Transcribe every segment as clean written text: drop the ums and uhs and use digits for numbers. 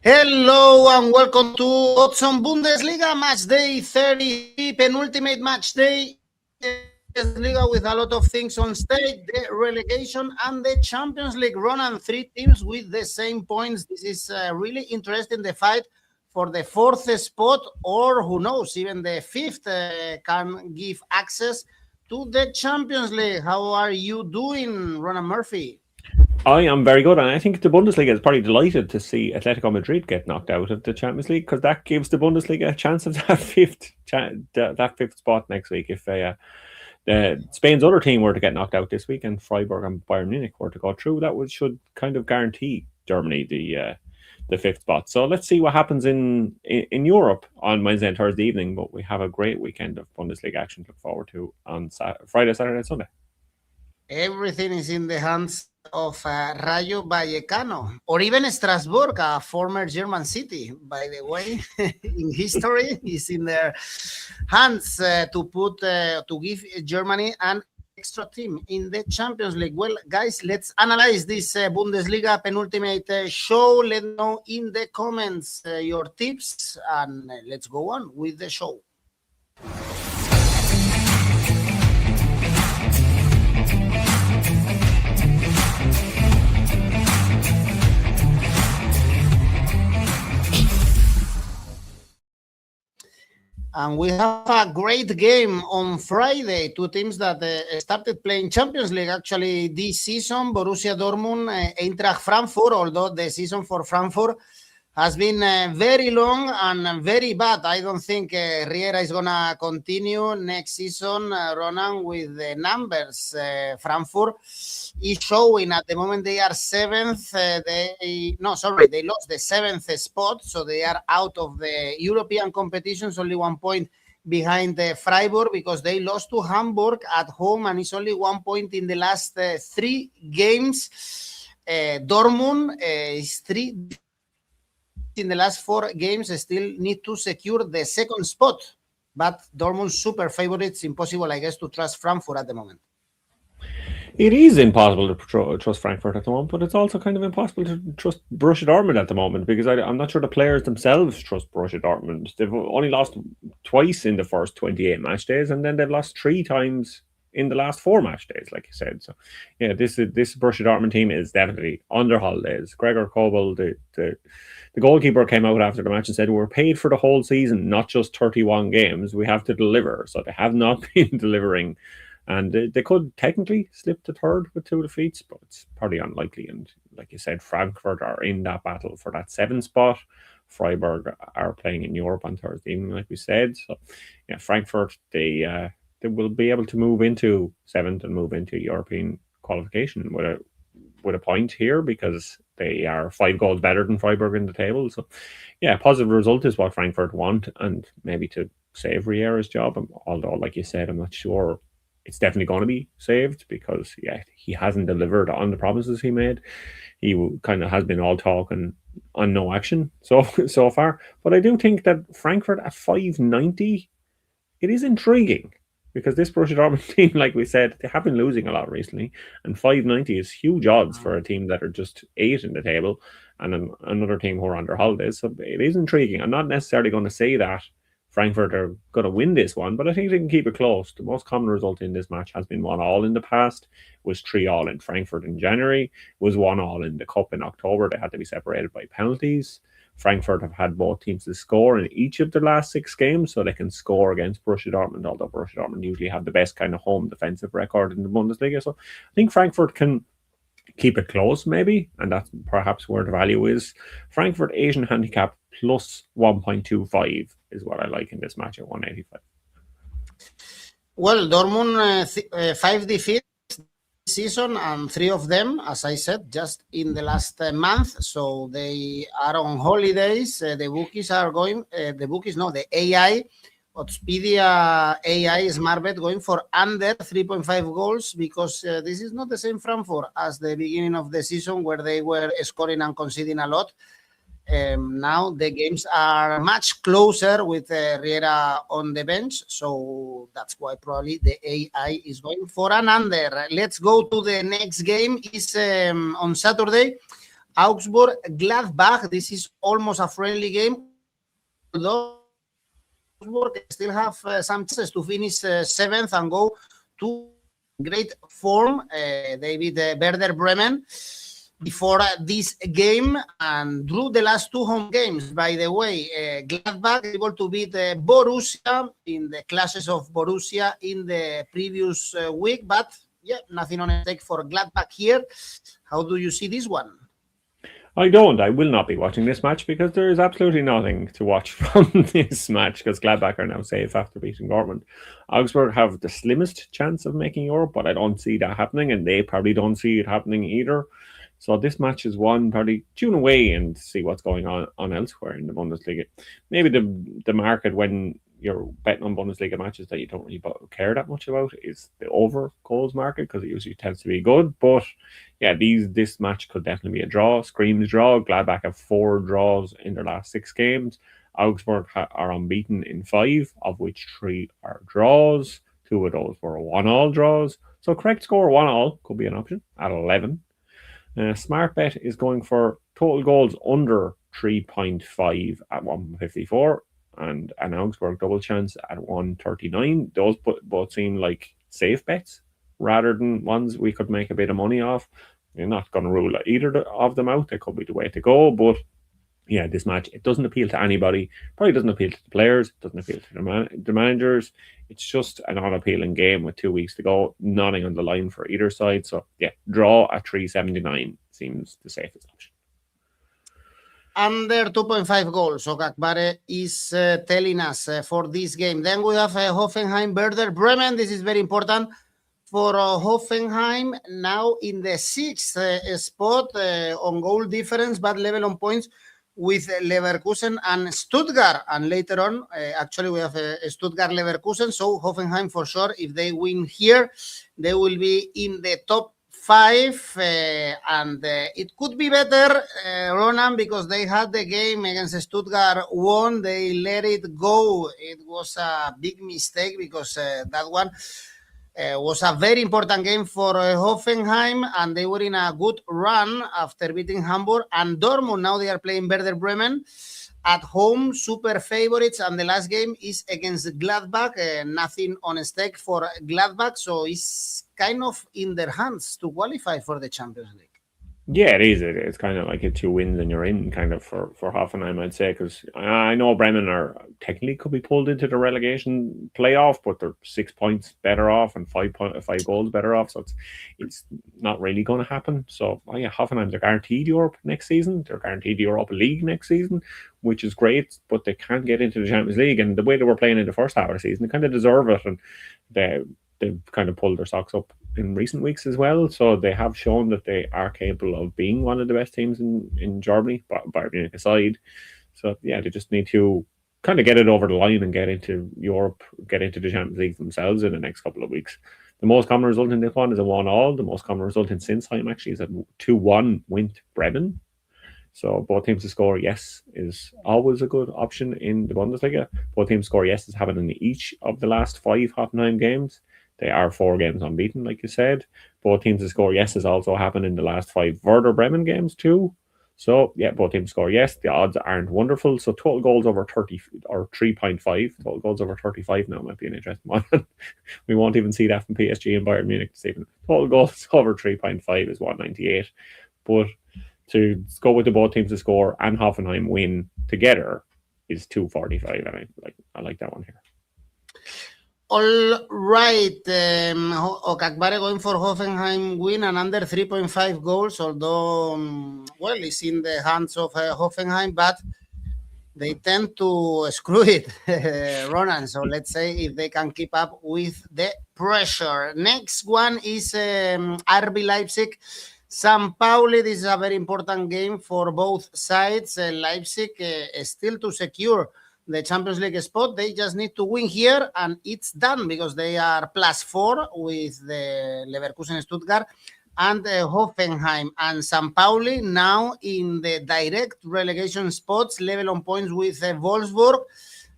Hello and welcome to Odds Bundesliga Matchday 30, penultimate matchday Bundesliga with a lot of things on stake, the relegation and the Champions League run, and three teams with the same points. This is really interesting, the fight for the fourth spot, or who knows, even the fifth can give access to the Champions League. How are you doing, Ronan Murphy? I am very good, and I think the Bundesliga is probably delighted to see Atletico Madrid get knocked out of the Champions League, because that gives the Bundesliga a chance of that fifth spot next week. If Spain's other team were to get knocked out this week, and Freiburg and Bayern Munich were to go through, that should kind of guarantee Germany the fifth spot. So let's see what happens in Europe on Wednesday and Thursday evening. But we have a great weekend of Bundesliga action to look forward to on Friday, Saturday, and Sunday. Everything is in the hands of Rayo Vallecano, or even Strasbourg, a former German city, by the way, in history, is in their hands to give Germany an extra team in the Champions League. Well, guys, let's analyze this Bundesliga penultimate show. Let me know in the comments your tips, and let's go on with the show. And we have a great game on Friday. Two teams that started playing Champions League actually this season. Borussia Dortmund, Eintracht Frankfurt, although the season for Frankfurt has been very long and very bad. I don't think Riera is going to continue next season, Ronan, with the numbers. Frankfurt is showing at the moment they are seventh. They lost the seventh spot, so they are out of the European competitions, only 1 point behind the Freiburg, because they lost to Hamburg at home, and it's only 1 point in the last 3 games. Dortmund is 3 in the last 4 games, still need to secure the second spot, but Dortmund's super favorites. Impossible, I guess, to trust Frankfurt at the moment. It is impossible to trust Frankfurt at the moment, but it's also kind of impossible to trust Borussia Dortmund at the moment, because I'm not sure the players themselves trust Borussia Dortmund. They've only lost twice in the first 28 match days, and then they've lost 3 times in the last 4 match days, like you said. So, yeah, this Borussia Dortmund team is definitely under holidays. Gregor Kobel, the goalkeeper, came out after the match and said, "We're paid for the whole season, not just 31 games. We have to deliver." So they have not been delivering. And they could technically slip to third with 2 defeats, but it's probably unlikely. And like you said, Frankfurt are in that battle for that 7th spot. Freiburg are playing in Europe on Thursday evening, like we said. So, yeah, Frankfurt, they will be able to move into 7th and move into European qualification with a point here, because they are 5 goals better than Freiburg in the table. So, yeah, positive result is what Frankfurt want, and maybe to save Riera's job. Although, like you said, I'm not sure it's definitely going to be saved, because, yeah, he hasn't delivered on the promises he made. He kind of has been all talk and on no action so far. But I do think that Frankfurt at 590, it is intriguing, because this Borussia Dortmund team, like we said, they have been losing a lot recently, and 590 is huge odds for a team that are just 8 in the table, and another team who are on their holidays. So it is intriguing. I'm not necessarily going to say that Frankfurt are going to win this one, but I think they can keep it close. The most common result in this match has been 1-1 in the past, was 3-3 in Frankfurt in January, was 1-1 in the Cup in October. They had to be separated by penalties. Frankfurt have had both teams to score in each of the last 6 games, so they can score against Borussia Dortmund, although Borussia Dortmund usually have the best kind of home defensive record in the Bundesliga. So I think Frankfurt can keep it close, maybe, and that's perhaps where the value is. Frankfurt Asian handicap plus 1.25 is what I like in this match at 185. Well, Dortmund 5 defeats this season, and 3 of them, as I said, just in the last month. So they are on holidays. The bookies are going. The AI, Oddspedia AI smart bet going for under 3.5 goals, because this is not the same Frankfurt as the beginning of the season, where they were scoring and conceding a lot. Now the games are much closer with Riera on the bench, so that's why probably the AI is going for an under. Let's go to the next game. Is on Saturday Augsburg, Gladbach. This is almost a friendly game. Although Augsburg still have some chances to finish seventh and go to great form. They beat Werder Bremen before this game and drew the last two home games. By the way, Gladbach able to beat Borussia in the classes of Borussia in the previous week, but yeah, nothing on stake for Gladbach here. How do you see this one? I will not be watching this match because there is absolutely nothing to watch from this match because Gladbach are now safe after beating Dortmund. Augsburg have the slimmest chance of making Europe, but I don't see that happening, and they probably don't see it happening either. So this match is one probably tune away and see what's going on elsewhere in the Bundesliga. Maybe the market when you're betting on Bundesliga matches that you don't really care that much about is the over goals market because it usually tends to be good. But yeah, this match could definitely be a draw. Screams draw. Gladbach have 4 draws in their last 6 games. Augsburg are unbeaten in 5, of which 3 are draws. 2 of those were 1-1 draws. So correct score 1-1 could be an option at 11. Smart bet is going for total goals under 3.5 at 154 and an Augsburg double chance at 139. Those both seem like safe bets rather than ones we could make a bit of money off. You're not going to rule either of them out. They could be the way to go, but yeah, this match, it doesn't appeal to anybody. Probably doesn't appeal to the players, doesn't appeal to the managers. It's just an unappealing game with 2 weeks to go, nothing on the line for either side. So yeah, draw at 379 seems the safest option. Under 2.5 goals, 𝗗𝗜𝗦𝗖𝗟𝗔𝗜𝗍 is telling us for this game. Then we have Hoffenheim, Werder Bremen. This is very important for Hoffenheim, now in the 6th spot on goal difference, but level on points with Leverkusen and Stuttgart. And later on, actually, we have Stuttgart-Leverkusen. So Hoffenheim, for sure, if they win here, they will be in the top 5. And it could be better, Ronan, because they had the game against Stuttgart won. They let it go. It was a big mistake because that one was a very important game for Hoffenheim, and they were in a good run after beating Hamburg and Dortmund. Now they are playing Werder Bremen at home, super favorites, and the last game is against Gladbach. Nothing on stake for Gladbach, so it's kind of in their hands to qualify for the Champions League. Yeah, it is. It's kind of like a 2 wins and you're in kind of for Hoffenheim, I'd say, because I know Bremen are technically could be pulled into the relegation playoff, but they're 6 points better off and 5 goals better off, so it's not really going to happen. So yeah, Hoffenheim, they're guaranteed Europe next season. They're guaranteed Europa League next season, which is great, but they can't get into the Champions League. And the way they were playing in the first half of the season, they kind of deserve it, and they've kind of pulled their socks up in recent weeks as well. So they have shown that they are capable of being one of the best teams in Germany, Bayern Munich aside. So yeah, they just need to kind of get it over the line and get into Europe, get into the Champions League themselves in the next couple of weeks. The most common result in this one is a 1-1. The most common result in Sinsheim actually is a 2-1 win to Bremen. So both teams to score yes is always a good option in the Bundesliga. Both teams score yes has happened in each of the last 5 Hoffenheim games. They are 4 games unbeaten, like you said. Both teams to score yes has also happened in the last 5 Werder Bremen games too. So yeah, both teams score yes. The odds aren't wonderful. So total goals over 30 or 3.5. Total goals over 35 now might be an interesting one. We won't even see that from PSG and Bayern Munich this evening. Total goals over 3.5 is 198. But to go with the both teams to score and Hoffenheim win together is 245, and I like that one here. All right, 𝗗𝗜𝗦𝗖𝗟𝗍𝗍𝗑 going for Hoffenheim win and under 3.5 goals, although, well, it's in the hands of Hoffenheim, but they tend to screw it, Ronan. So let's say if they can keep up with the pressure. Next one is RB Leipzig. Pauli. This is a very important game for both sides. Leipzig still to secure the Champions League spot. They just need to win here and it's done because they are +4 with the Leverkusen Stuttgart and Hoffenheim. And Pauli now in the direct relegation spots, level on points with Wolfsburg,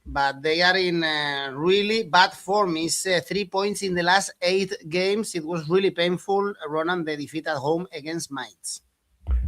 but they are in really bad form. It's 3 points in the last 8 games. It was really painful, Ronan, the defeat at home against Mainz.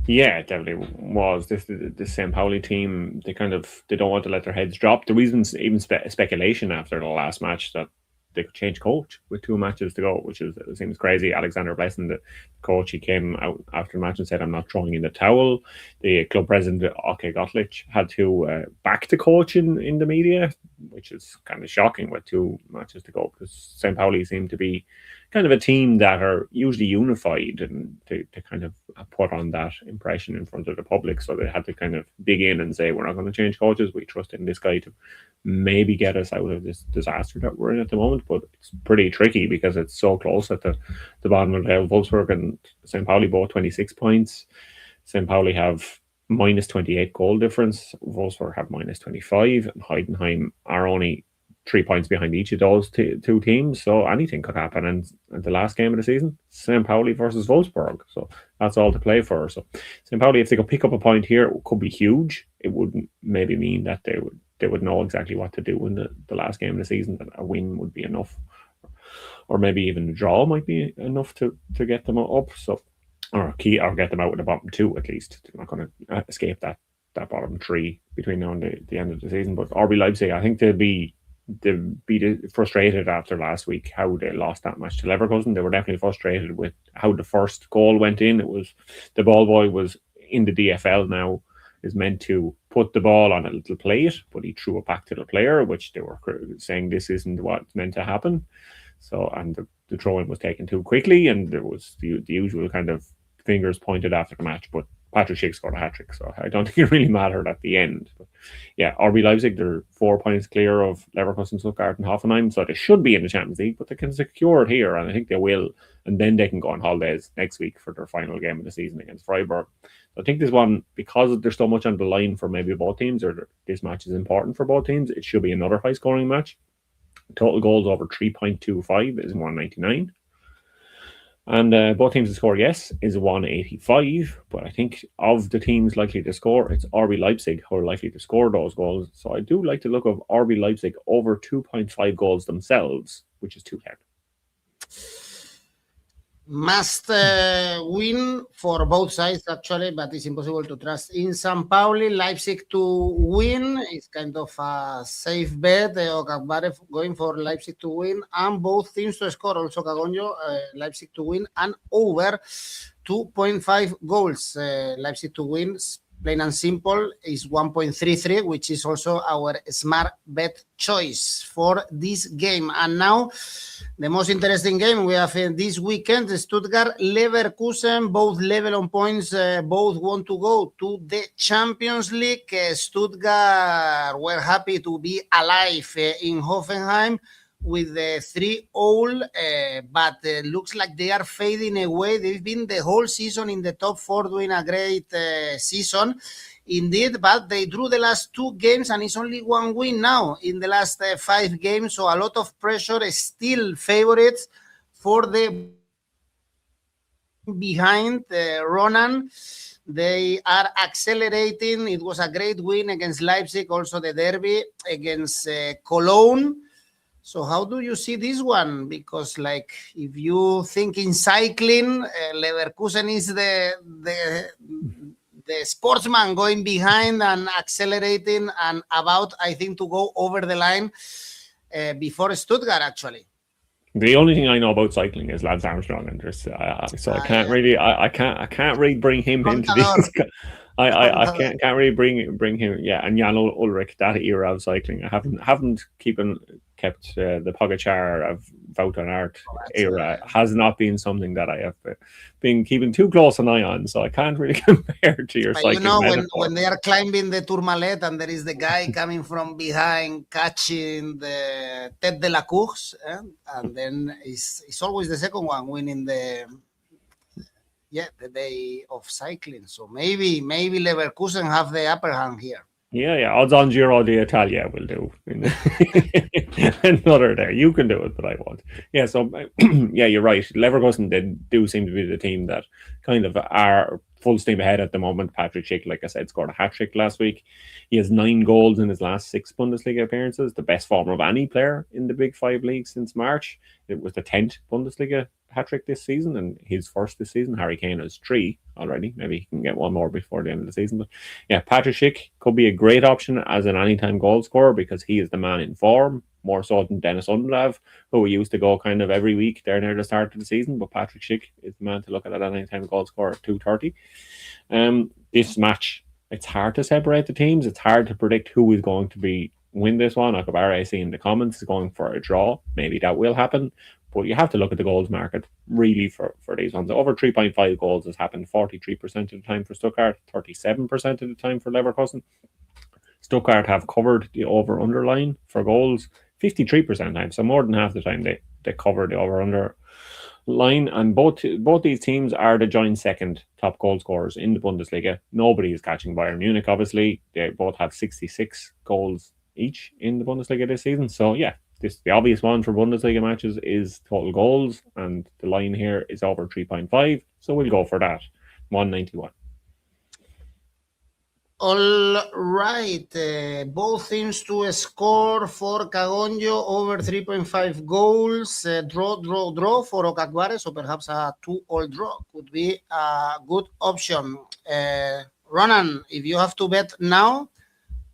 Yeah, it definitely was. The St. Pauli team, they don't want to let their heads drop. The reasons, even speculation after the last match, that they could change coach with 2 matches to go, which seems crazy. Alexander Blessing, the coach, he came out after the match and said, "I'm not throwing in the towel." The club president, 𝗗𝗚𝗦𝗖𝗟𝗔𝗜𝗍, had to back the coach in the media, which is kind of shocking with 2 matches to go, because St. Pauli seem to be kind of a team that are usually unified, and to kind of put on that impression in front of the public. So they had to kind of dig in and say, "We're not going to change coaches. We trust in this guy to maybe get us out of this disaster that we're in at the moment." But it's pretty tricky because it's so close at the bottom of the table. Wolfsburg and St. Pauli both 26 points. St. Pauli have minus 28 goal difference. Wolfsburg have minus 25. And Heidenheim are only 3 points behind each of those 2 teams. So anything could happen. And the last game of the season, St. Pauli versus Wolfsburg. So that's all to play for. So St. Pauli, if they could pick up a point here, it could be huge. It would maybe mean that they would know exactly what to do in the last game of the season. That a win would be enough, or maybe even a draw might be enough to get them up. So or get them out of the bottom 2 at least. They're not going to escape that bottom 3 between now and the end of the season. But RB Leipzig, I think they'll be frustrated after last week, how they lost that match to Leverkusen. They were definitely frustrated with how the first goal went in. It was the ball boy was in the DFL now, is meant to put the ball on a little plate, but he threw it back to the player, which they were saying this isn't what's meant to happen. So, and the throw-in was taken too quickly, and there was the usual kind of fingers pointed after the match, but Patrick Schick scored a hat-trick, so I don't think it really mattered at the end. But yeah, RB Leipzig, they're 4 points clear of Leverkusen, Stuttgart and Hoffenheim, so they should be in the Champions League, but they can secure it here, and I think they will, and then they can go on holidays next week for their final game of the season against Freiburg. So I think this one, because there's so much on the line for maybe both teams, or this match is important for both teams, it should be another high-scoring match. Total goals over 3.25 is 199. And both teams to score, yes, is 185. But I think of the teams likely to score, it's RB Leipzig who are likely to score those goals. So I do like to look of RB Leipzig over 2.5 goals themselves, which is 210. Must win for both sides, actually, but it's impossible to trust in St. Pauli. Leipzig to win is kind of a safe bet. 𝗗𝗚𝗦𝗖𝗟𝗔𝗜𝗍 going for Leipzig to win, and both teams to score. Also, Cagonjo, Leipzig to win, and over 2.5 goals. Leipzig to win, plain and simple, is 1.33, which is also our smart bet choice for this game. And now, the most interesting game we have this weekend, Stuttgart, Leverkusen, both level on points, both want to go to the Champions League. Stuttgart were happy to be alive in Hoffenheim with the 3-0, but looks like they are fading away. They've been the whole season in the top 4, doing a great season. Indeed, but they drew the last 2 games, and it's only 1 win now in the last 5 games. So a lot of pressure, still favorites for the behind Ronan. They are accelerating. It was a great win against Leipzig, also the derby against Cologne. So how do you see this one? Because, like, if you think in cycling, Leverkusen is the sportsman going behind and accelerating and about, I think, to go over the line before Stuttgart, actually. The only thing I know about cycling is Lance Armstrong, and so I can't really, I can't really bring him into these. I can't really bring him. Yeah, and Jan Ullrich, that era of cycling, I haven't kept the Pogacar of Wout van Aert era has not been something that I have been keeping too close an eye on. So I can't really compare to your cycling. You know, when they are climbing the Tourmalet and there is the guy coming from behind catching the tête de la course, and then it's always the second one winning the day of cycling. So maybe Leverkusen have the upper hand here. Yeah. Odds on Giro d'Italia will do. Another there. You can do it, but I won't. Yeah, so, yeah, you're right. Leverkusen, they do seem to be the team that kind of are full steam ahead at the moment. Patrick Schick, like I said, scored a hat-trick last week. He has 9 goals in his last 6 Bundesliga appearances, the best form of any player in the Big 5 leagues since March. It was the 10th Bundesliga hat-trick this season, and his first this season. Harry Kane has 3 already. Maybe he can get one more before the end of the season. But yeah, Patrick Schick could be a great option as an anytime goal scorer because he is the man in form, more so than Dennis Undav, who we used to go kind of every week there near the start of the season. But Patrick Schick is the man to look at anytime goal scorer at 230. This match, it's hard to separate the teams. It's hard to predict who is going to win this one. Akabara, I see in the comments, is going for a draw. Maybe that will happen. But you have to look at the goals market, really, for these ones. Over 3.5 goals has happened 43% of the time for Stuttgart, 37% of the time for Leverkusen. Stuttgart have covered the over-under line for goals 53% of the time, so more than half the time they cover the over-under line. And both these teams are the joint second top goal scorers in the Bundesliga. Nobody is catching Bayern Munich, obviously. They both have 66 goals each in the Bundesliga this season. So, yeah. The obvious one for Bundesliga matches is total goals, and the line here is over 3.5, so we'll go for that. 191. All right. Both teams to score for Cagonjo over 3.5 goals. Draw for Okagbare, so perhaps a 2-all draw could be a good option. Ronan, if you have to bet now,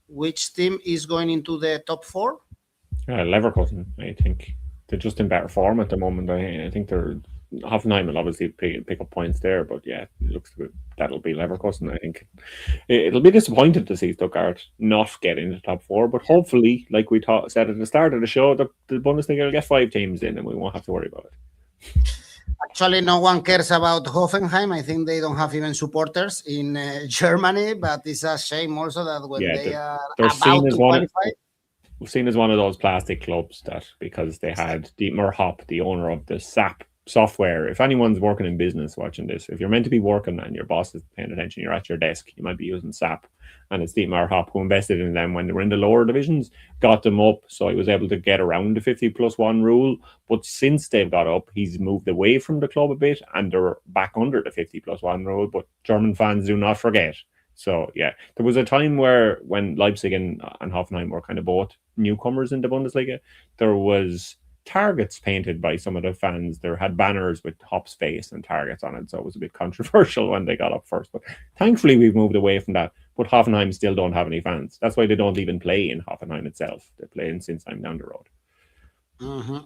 which team is going into the top 4? Leverkusen, I think. They're just in better form at the moment. I think Hoffenheim will obviously pick up points there, but yeah, it looks good. That'll be Leverkusen. I think it'll be disappointed to see Stuttgart not get into the top 4, but hopefully, like we said at the start of the show, the Bundesliga will get 5 teams in and we won't have to worry about it. Actually, no one cares about Hoffenheim. I think they don't have even supporters in Germany, but it's a shame also that when they are about to qualify. We've seen as one of those plastic clubs that because they had Dietmar Hopp, the owner of the SAP software. If anyone's working in business watching this, if you're meant to be working and your boss is paying attention, you're at your desk, you might be using SAP. And it's Dietmar Hopp who invested in them when they were in the lower divisions, got them up, so he was able to get around the 50+1 rule. But since they've got up, he's moved away from the club a bit and they're back under the 50+1 rule. But German fans do not forget. So, yeah, there was a time when Leipzig and Hoffenheim were kind of both newcomers in the Bundesliga, there was targets painted by some of the fans. There had banners with Hopp's face and targets on it, so it was a bit controversial when they got up first. But thankfully, we've moved away from that. But Hoffenheim still don't have any fans. That's why they don't even play in Hoffenheim itself. They play in Sinsheim down the road. Mm-hmm.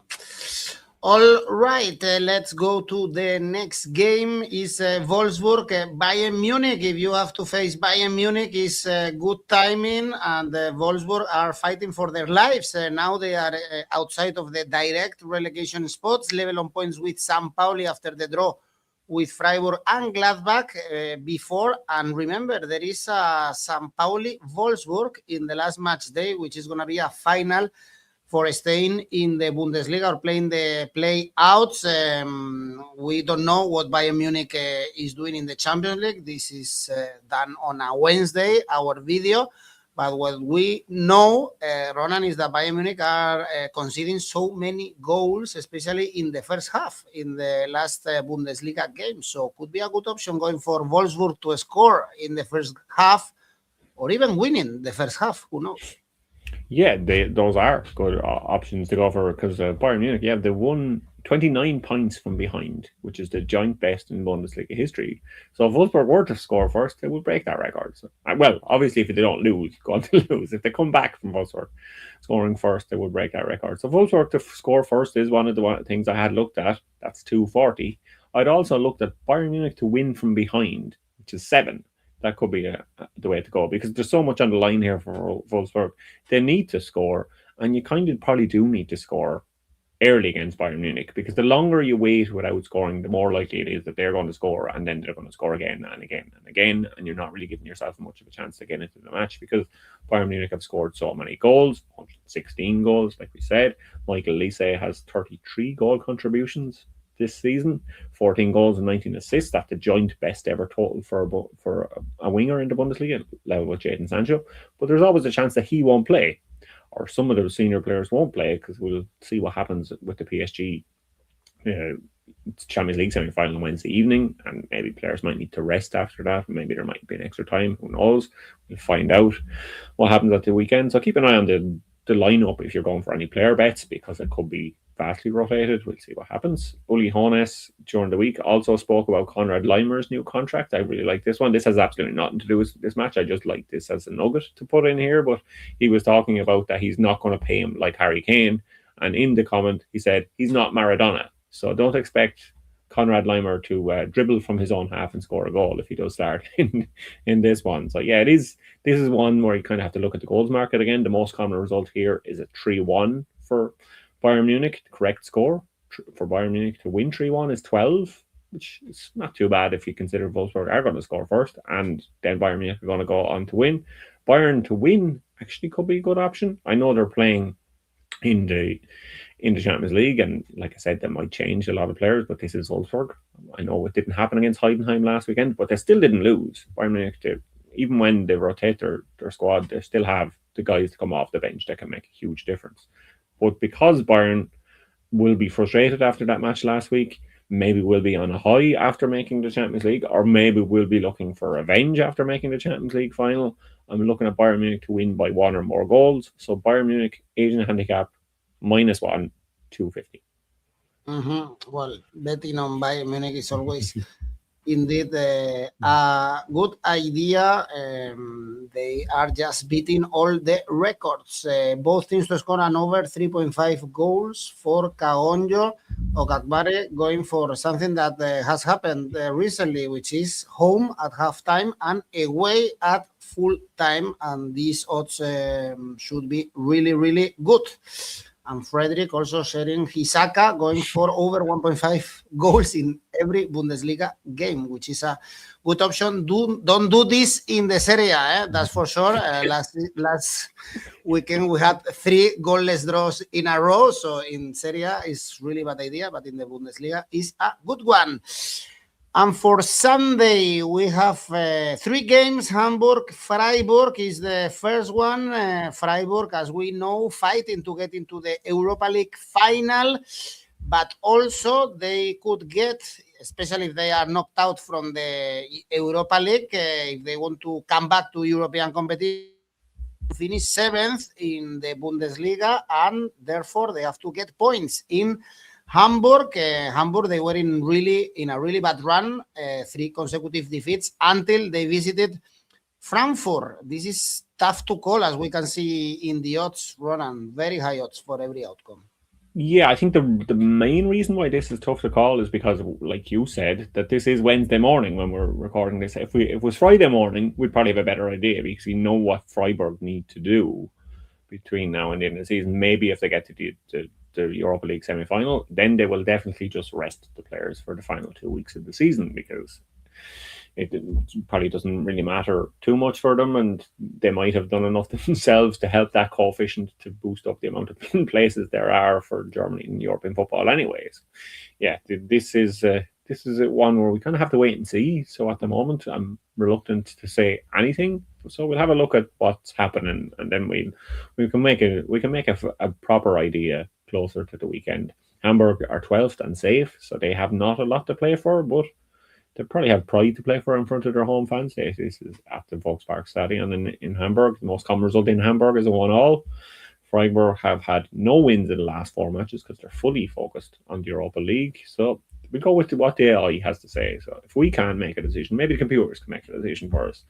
All right, let's go to the next game. Is Wolfsburg, Bayern Munich. If you have to face Bayern Munich, is good timing, and Wolfsburg are fighting for their lives. Now they are outside of the direct relegation spots, level on points with Pauli after the draw with Freiburg and Gladbach before. And remember, there is a Pauli Wolfsburg in the last match day, which is going to be a final for staying in the Bundesliga or playing the play-outs. We don't know what Bayern Munich is doing in the Champions League. This is done on a Wednesday, our video. But what we know, Ronan, is that Bayern Munich are conceding so many goals, especially in the first half, in the last Bundesliga game. So could be a good option going for Wolfsburg to score in the first half or even winning the first half. Who knows? Yeah, those are good options to go for because Bayern Munich, they won 29 points from behind, which is the joint best in Bundesliga history. So if Wolfsburg were to score first, they would break that record. So, well, obviously, if they don't lose, go on to lose. If they come back from Wolfsburg scoring first, they would break that record. So Wolfsburg to score first is one of the things I had looked at. That's 240. I'd also looked at Bayern Munich to win from behind, which is 7. That could be the way to go because there's so much on the line here for Wolfsburg. They need to score, and you kind of probably do need to score early against Bayern Munich because the longer you wait without scoring, the more likely it is that they're going to score and then they're going to score again and again and again, and you're not really giving yourself much of a chance to get into the match because Bayern Munich have scored so many goals, 116 goals, like we said. Michael Olise has 33 goal contributions this season, 14 goals and 19 assists. That's the joint best ever total for a winger in the Bundesliga, level with Jadon Sancho. But there's always a chance that he won't play, or some of the senior players won't play, because we'll see what happens with the PSG Champions League semi-final on Wednesday evening, and maybe players might need to rest after that. Maybe there might be an extra time. Who knows? We'll find out what happens at the weekend. So keep an eye on the lineup if you're going for any player bets, because it could be vastly rotated. We'll see what happens. Uli Hoeneß during the week also spoke about Konrad Laimer's new contract. I really like this one. This has absolutely nothing to do with this match. I just like this as a nugget to put in here. But he was talking about that he's not going to pay him like Harry Kane. And in the comment, he said, he's not Maradona. So don't expect Konrad Laimer to dribble from his own half and score a goal if he does start in this one. So yeah, this is one where you kind of have to look at the goals market again. The most common result here is a 3-1 for Bayern Munich. The correct score for Bayern Munich to win 3-1 is 12, which is not too bad if you consider Wolfsburg are going to score first, and then Bayern Munich are going to go on to win. Bayern to win actually could be a good option. I know they're playing in the Champions League, and like I said, that might change a lot of players, but this is Wolfsburg. I know it didn't happen against Heidenheim last weekend, but they still didn't lose. Bayern Munich did. Even when they rotate their squad, they still have the guys to come off the bench that can make a huge difference. But because Bayern will be frustrated after that match last week, maybe will be on a high after making the Champions League, or maybe will be looking for revenge after making the Champions League final, I'm looking at Bayern Munich to win by 1 or more goals. So Bayern Munich, Asian handicap, -1, 250. Well, betting on Bayern Munich is always indeed a good idea. They are just beating all the records. Both teams to score an over 3.5 goals for 𝗗𝗜𝗦𝗖𝗟𝗔𝗜𝗠𝗘𝗥 going for something that has happened recently, which is home at halftime and away at full time. And these odds should be really, really good. And Frederick also sharing 𝗗𝗑𝗏 going for over 1.5 goals in every Bundesliga game, which is a good option. Don't do this in the Serie A, that's for sure. Last weekend we had 3 goalless draws in a row, so in Serie A it's really bad idea, but in the Bundesliga is a good one. And for Sunday, we have 3 games. Hamburg, Freiburg is the first one. Freiburg, as we know, fighting to get into the Europa League final. But also they could get, especially if they are knocked out from the Europa League, if they want to come back to European competition, finish 7th in the Bundesliga, and therefore they have to get points in Hamburg. Hamburg, they were in a really bad run, 3 consecutive defeats until they visited Frankfurt. This is tough to call, as we can see in the odds, Ronan. Very high odds for every outcome. Yeah, I think the main reason why this is tough to call is because, like you said, that this is Wednesday morning when we're recording this. If it was Friday morning, we'd probably have a better idea because we know what Freiburg need to do between now and the end of the season. Maybe if they get to the Europa League semi-final, then they will definitely just rest the players for the final 2 weeks of the season, because it probably doesn't really matter too much for them, and they might have done enough themselves to help that coefficient to boost up the amount of places there are for Germany in European football anyways. Yeah, this is one where we kind of have to wait and see. So at the moment, I'm reluctant to say anything. So we'll have a look at what's happening, and then we can make a proper idea closer to the weekend. Hamburg are 12th and safe, so they have not a lot to play for, but they probably have pride to play for in front of their home fans. This is at the Volkspark Stadion in Hamburg. The most common result in Hamburg is a 1-1. Freiburg have had no wins in the last 4 matches because they're fully focused on the Europa League. So we go with what the AI has to say. So if we can't make a decision, maybe the computers can make a decision for us.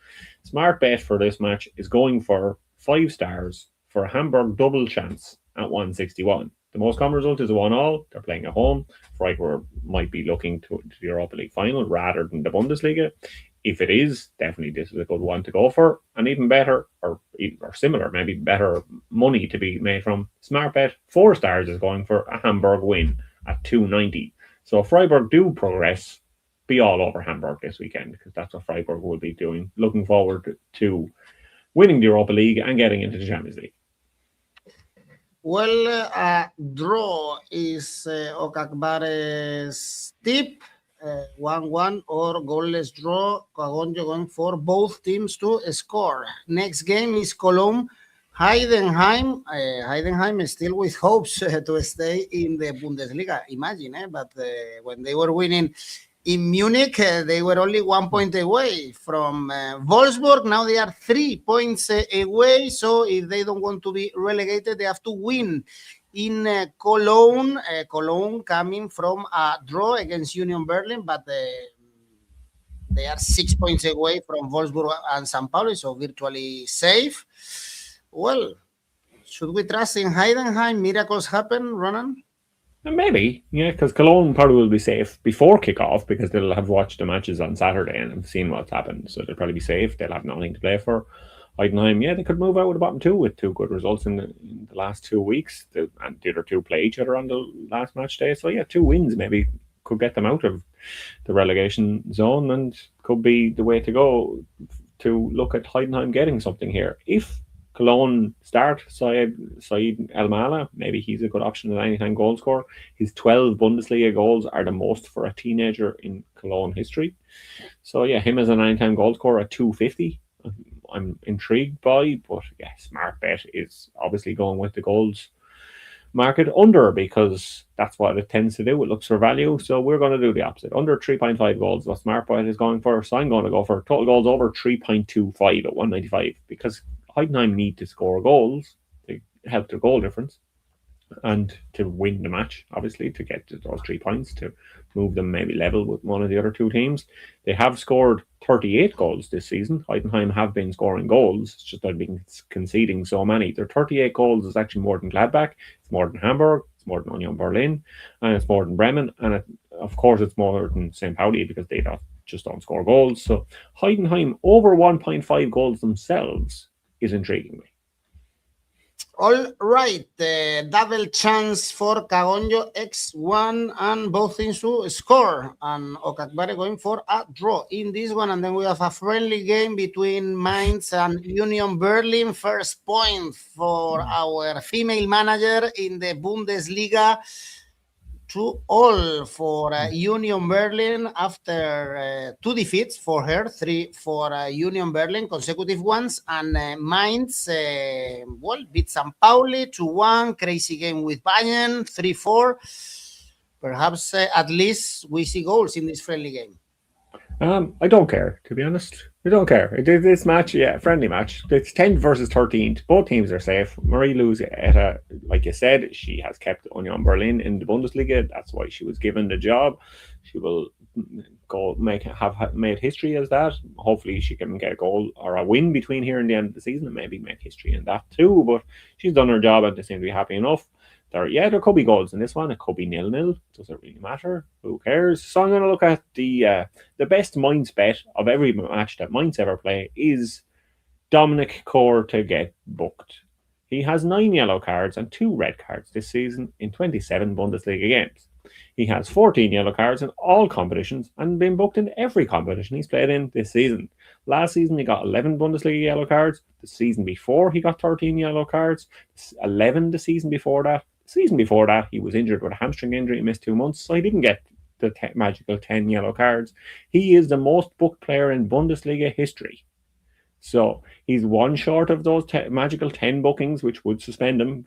Smart bet for this match is going for 5 stars for a Hamburg double chance at 161. The most common result is a 1-1. They're playing at home. Freiburg might be looking to the Europa League final rather than the Bundesliga. If it is, definitely this is a good one to go for. And even better, or similar, maybe better money to be made from Smart Bet, 4 stars is going for a Hamburg win at 290. So if Freiburg do progress, be all over Hamburg this weekend, because that's what Freiburg will be doing. Looking forward to winning the Europa League and getting into the Champions League. Well, draw is 𝗗𝗏𝗏𝗧𝗏's tip, 1-1 or goalless draw. 𝗗𝗏𝗏𝗧 going for both teams to score. Next game is Cologne, Heidenheim. Heidenheim is still with hopes to stay in the Bundesliga. Imagine, but when they were winning in Munich, they were only 1 point away from Wolfsburg. Now they are 3 points away. So if they don't want to be relegated, they have to win in Cologne. Cologne coming from a draw against Union Berlin, but they are 6 points away from Wolfsburg and St. Pauli, so virtually safe. Well, should we trust in Heidenheim? Miracles happen, Ronan? Maybe, yeah, because Cologne probably will be safe before kickoff because they'll have watched the matches on Saturday and have seen what's happened. So they'll probably be safe. They'll have nothing to play for. Heidenheim, yeah, they could move out with the bottom two with two good results in the last 2 weeks. And the other two play each other on the last match day. So, yeah, 2 wins maybe could get them out of the relegation zone and could be the way to go to look at Heidenheim getting something here. If Cologne start 𝗗𝗜𝗦𝗖𝗟𝗔𝗜𝗠𝗘𝗥, maybe he's a good option at anytime goal scorer. His 12 Bundesliga goals are the most for a teenager in Cologne history. So yeah, him as an anytime goal scorer at 250, I'm intrigued by, but yeah, smart bet is obviously going with the goals market under because that's what it tends to do. It looks for value, so we're going to do the opposite. Under 3.5 goals, what smart bet is going for. So I'm going to go for total goals over 3.25 at 195 because Heidenheim need to score goals to help their goal difference and to win the match, obviously, to get to those 3 points, to move them maybe level with one of the other two teams. They have scored 38 goals this season. Heidenheim have been scoring goals. It's just they've been conceding so many. Their 38 goals is actually more than Gladbach, it's more than Hamburg, it's more than Union Berlin, and it's more than Bremen, and of course it's more than St. Pauli because they just don't score goals. So Heidenheim over 1.5 goals themselves is intriguing me. All right, double chance for 𝗗𝗜𝗦𝗖𝗟𝗔𝗜𝗠𝗘𝗥 X1 and both teams to score. And 𝗗𝗚𝗏𝗏 going for a draw in this one. And then we have a friendly game between Mainz and Union Berlin. First point for our female manager in the Bundesliga. 2-2 for Union Berlin after 2 defeats for her, 3 for Union Berlin, consecutive ones, and Mainz, beat St. Pauli 2-1, crazy game with Bayern 3-4. Perhaps at least we see goals in this friendly game. I don't care, to be honest. I don't care. This match, yeah, friendly match. It's 10th versus 13th. Both teams are safe. Marie-Louise Etta, like you said, she has kept Union Berlin in the Bundesliga. That's why she was given the job. She will go have made history as that. Hopefully she can get a goal or a win between here and the end of the season and maybe make history in that too. But she's done her job and they seem to be happy enough. There could be goals in this one. It could be 0-0. Does it really matter? Who cares? So I'm going to look at the best Mainz bet of every match that Mainz ever play is Dominik Kor to get booked. He has 9 yellow cards and 2 red cards this season in 27 Bundesliga games. He has 14 yellow cards in all competitions and been booked in every competition he's played in this season. Last season, he got 11 Bundesliga yellow cards. The season before, he got 13 yellow cards. 11 the season before that. Season before that, he was injured with a hamstring injury and missed 2 months, so he didn't get the magical 10 yellow cards. He is the most booked player in Bundesliga history. So he's 1 short of those magical 10 bookings, which would suspend him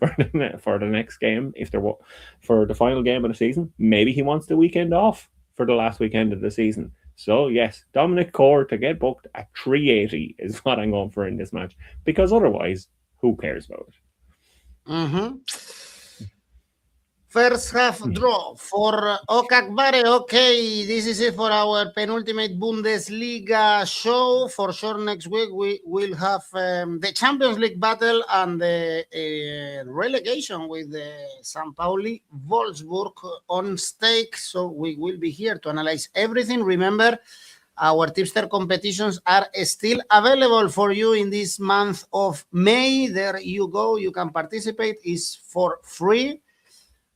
for the next game if there were for the final game of the season. Maybe he wants the weekend off for the last weekend of the season. So yes, Dominik Kor to get booked at 380 is what I'm going for in this match, because otherwise, who cares about it? First half draw for 𝗗𝗏𝗏𝗏𝗏. Okay, this is it for our penultimate Bundesliga show. For sure, next week we will have the Champions League battle and the relegation with St. Pauli, Wolfsburg on stake. So we will be here to analyze everything. Remember, our tipster competitions are still available for you in this month of May. There you go. You can participate. It's for free.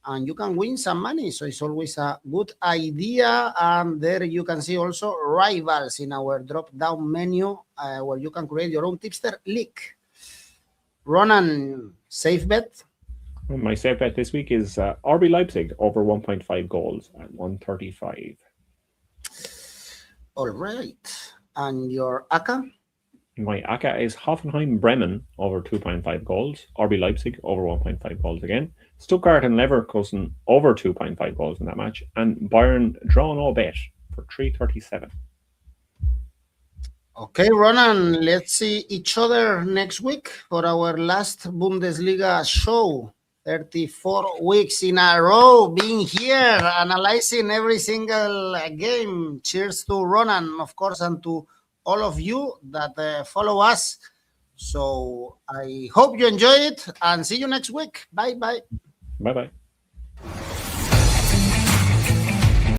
And you can win some money, so it's always a good idea. And there you can see also rivals in our drop-down menu where you can create your own tipster league. Ronan, safe bet? My safe bet this week is RB Leipzig over 1.5 goals at 135. All right. And your ACA? My ACA is Hoffenheim Bremen over 2.5 goals. RB Leipzig over 1.5 goals again. Stuttgart and Leverkusen over 2.5 goals in that match. And Bayern draw no bet for 337. Okay, Ronan, let's see each other next week for our last Bundesliga show. 34 weeks in a row being here, analyzing every single game. Cheers to Ronan, of course, and to all of you that follow us. So I hope you enjoy it and see you next week. Bye-bye. Bye-bye.